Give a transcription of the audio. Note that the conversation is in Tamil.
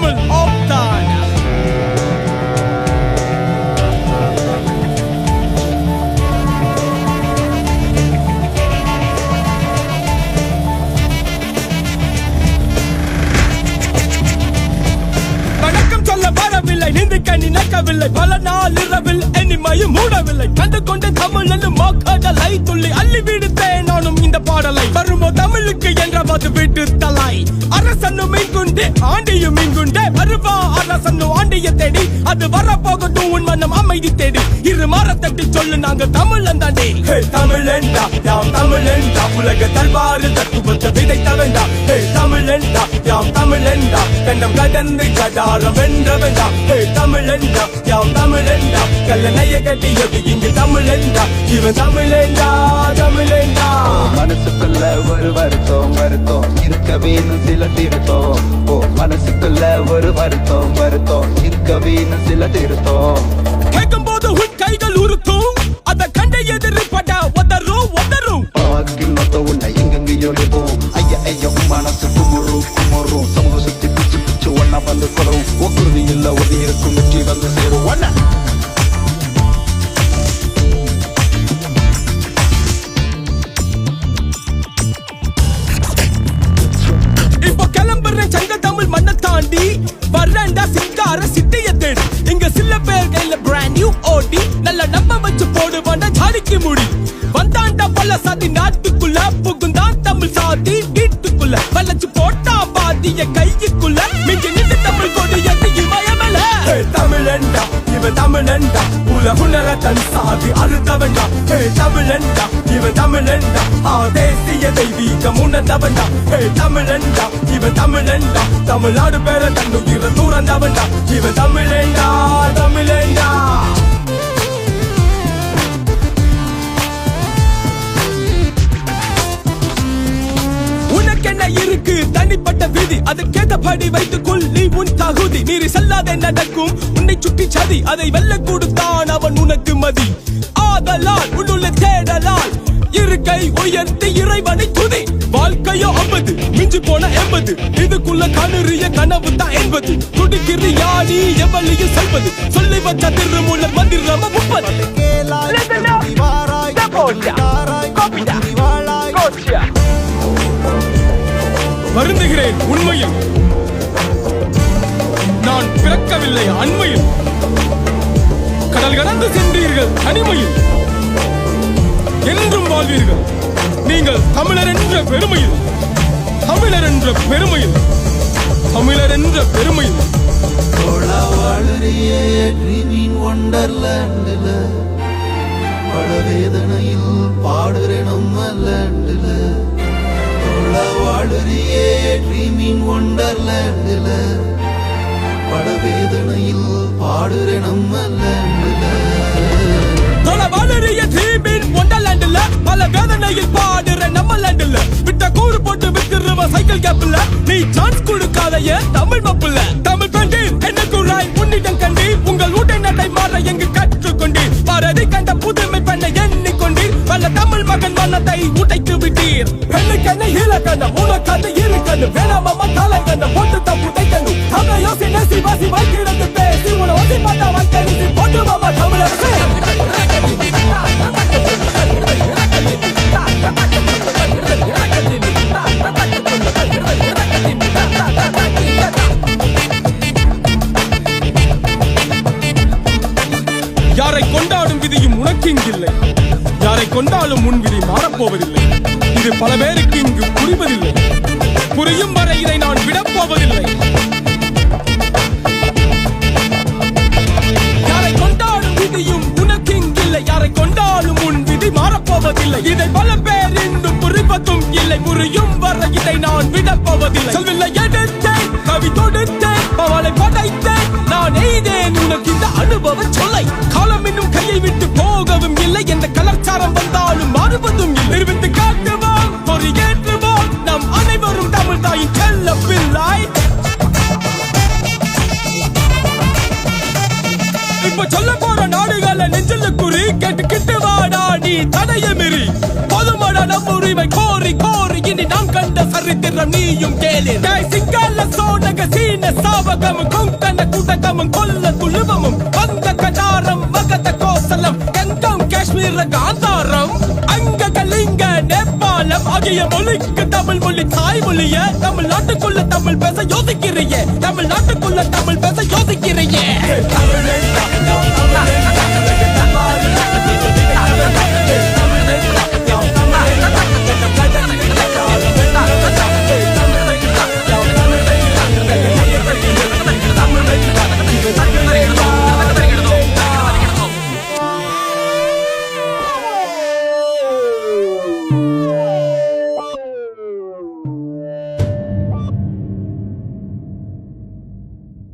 தமிழ் ஆப்தான். வணக்கம் சொல்ல வரவில்லை, நின்று கண்ணி நக்கவில்லை, பல நாள் இரவில் எனிமையும் மூடவில்லை. கண்டு கொண்டு தமிழ் மாக்கடலை துள்ளி அள்ளி விடுத்தேன் நானும் இந்த பாடலை. வருமோ தமிழுக்கு என்ற மது விட்டு தலை. அரசன்னு மீன்குண்டு ஆண்டியும் மீன்குண்டே வருவா. அரசன்னு ஆண்டிய தேடி அது வரப்போகட்டும் உன் மனம் அமைதி தேடி. இரு மாறத்தட்டி சொல்லு நாங்க தமிழன் தாண்டி. தமிழண்டா யாம் தமிழண்டா உலக தல்வாறு தத்துவத்தை விதைத்த வேண்டா. தமிழண்டா யாம் தமிழண்டா கண்டம் கடந்து கடாரம் வென்றவண்டா. தமிழண்டா யாம் தமிழண்டா கல்லணைய கட்டியது இங்கு தமிழண்டா. இவன் தமிழண்டா தமிழண்டா. மனசுக்குள்ள ஒரு வருத்தம் வருத்தம் இருக்க வேணும் சில திருத்தம். ஓ மனசுக்குள்ள ஒரு வருத்தம் வருத்தம் இருக்க வேணும் சில திருத்தம். கேட்கும் போது உன் கைகள் உருத்தும் அத கண்ட எதிரி பட உதரும் உதரும். பாக்கில் மொத்த உன்னை எங்கெங்கயோ நிற்போம். ஐயா ஐயா மனசு குமுறும் குமுறும். சமூக சுத்தி பிச்சு பிச்சு ஒன்னா வந்து குறவும். ஒக்குருதி இல்ல ஒதி இருக்கும் வெற்றி வந்து சேரும் ஒன்ன. இப்போ கிளம்புற சங்க தமிழ் மண்ணை தாண்டி வர்றேன்டா சிங்கார சிட்டைய தேடி. இங்க சில பேர் கையில பிராண்ட் நியூ ஓடி நல்ல நம்ப வச்சு போடுவாண்டா ஜாலிக்கு முடி. வந்தாண்டா பல சாதி நாட்டுக்குள்ள புகுந்தான் தமிழ் சாதி வீட்டுக்குள்ள. வளைச்சு போட்டா பாதிய கைக்குள்ள மிஞ்சி நின்று தமிழ் கொடி எட்டு இமயமல. தமிழண்டா இவன் தமிழண்டா உலகுணர தன் சாதி அறுத்தவண்டா. தமிழண்டா இவன் தமிழண்டா தேசிய தெய்வீகம் உணர்ந்தவண்டா. தமிழண்டா இவன் தமிழண்டா தமிழ்நாடு பேர தன்னுயிர தூரந்தவண்டா. இவன் தமிழண்டா தமிழண்டா. உனக்கென்ன இருக்கு தனிப்பட்ட விதி அதுக்கேற்றபடி வைத்துக்கொள் நீ உன் தகுதி. மீறி செல்லாத நடக்கும் உன்னை சுற்றி சதி அதை வெல்ல கொடுத்தான் அவன் உனக்கு மதி. ஆதலால் உன்னுள்ள தேடலால் இருக்கை உயர்த்தி இறைவனை துதி. வாழ்க்கையோ 50 மிஞ்சி போன 80 இதுக்குள்ள கணுறிய கனவு தான் என்பது. துடிக்கிறியா நீ எவ்வளியில் செல்வது சொல்லி வச்ச திருமூல மந்திரம 30. வருந்துகிறேன் உண்மையில் நான் பிறக்கவில்லை அண்மையில். கடல் கடந்து சென்றீர்கள் தனிமையில் என்றும் வாழ்வீர்கள் நீங்கள் தமிழர் என்ற பெருமையில். தமிழர் என்ற பெருமையில் தமிழர் என்ற பெருமையில். படவேதனையில் பாடுறேனும் அல்ல வாழுறியே ட்ரீமின் ஒண்டர்லேண்டில். படவேதனையில் பாடுறேனும் அல்ல வாழுறிய ட்ரீமின் ஒண்டர்லேண்டில். பல வேதனையில் பாடுற நம்ம லேண்டில். விட்ட கூறு போட்டு வித்துருவ சைக்கிள் கேப்ல. நீ சான்ஸ் கொடுக்காத ஏன் தமிழ் மப்புல. தமிழ் கண்டு என்ன கூறாய் உன்னிடம் கண்டு உங்கள் ஊட்டை நடை மாற எங்கு கற்றுக்கொண்டீர். பாரதி கண்ட புதுமை பெண்ணை எண்ணிக்கொண்டீர். பல தமிழ் மகன் மனத்தை உடைத்து விட்டீர். பெண்ணுக்கென்ன இலக்கண உனக்கது இருக்கணு வேணாம தலைகண்ண போட்டு தப்பு தைக்கணும். தமிழ யோசி நசி வாசி வைக்கிறது பேசி உன ஒசி மாட்டா வைக்கணும் போட்டு மாமா தமிழரசு. யாரை கொண்டாடும் விதியும் உனக்கு இங்கில்லை. யாரை கொண்டாலும் முன் விதி மாறப்போவதில்லை. இது பல பேருக்கு இங்கு புரிவதில்லை. புரியும் வரை இதை நான் விடப்போவதில்லை. யாரை கொண்டாடும் விதியும் உனக்கு இங்கில்லை. யாரை கொண்டாலும் முன் விதி மாறப்போவதில்லை. இதை பல பேர் இன்னும் புரிவதும் இல்லை. புரியும் வரை இதை நான் விடப்போவதில்லை. சொல்வில்லை எடுத்தேன் கவி தொடுத்தேன் பவளை படைத்தேன் நான் எய்தேன் உனக்கு இந்த அனுபவ சொல்லை. காலம் இன்னும் கையை விட்டு போகவும் இல்லை. எந்த கலாச்சாரம் வந்தாலும் மாறுவதும் இல்லை. நிரூபித்து காட்டுவோம் பொறி ஏற்றுவோம் நம் அனைவரும் தமிழ் தாயின் செல்ல பிள்ளை. இப்ப சொல்ல போற நாடுகளை நெஞ்சில குறி கேட்டுக்கிட்டு வாடா நீ தடைய மீறி. பொதுமட நம் உரிமை கோரி கோரி இனி நாம் கண்ட சரித்திரம் நீயும் கேளு. சிங்கால சோனக சீன சாவகமும் கொங்கண குடகமும் கொல்ல துளுவமும் வந்த கடாரம் மகத கோசலம் கங்கம் காஷ்மீர காந்தாரம் அங்க கலிங்க நேபாளம் ஆகிய மொழிக்கு தமிழ் மொழி தாய்மொழிய தமிழ்நாட்டுக்குள்ள தமிழ் பேச யோசிக்கிறியே தமிழ்நாட்டுக்குள்ள தமிழ் பேச யோசிக்கிறியே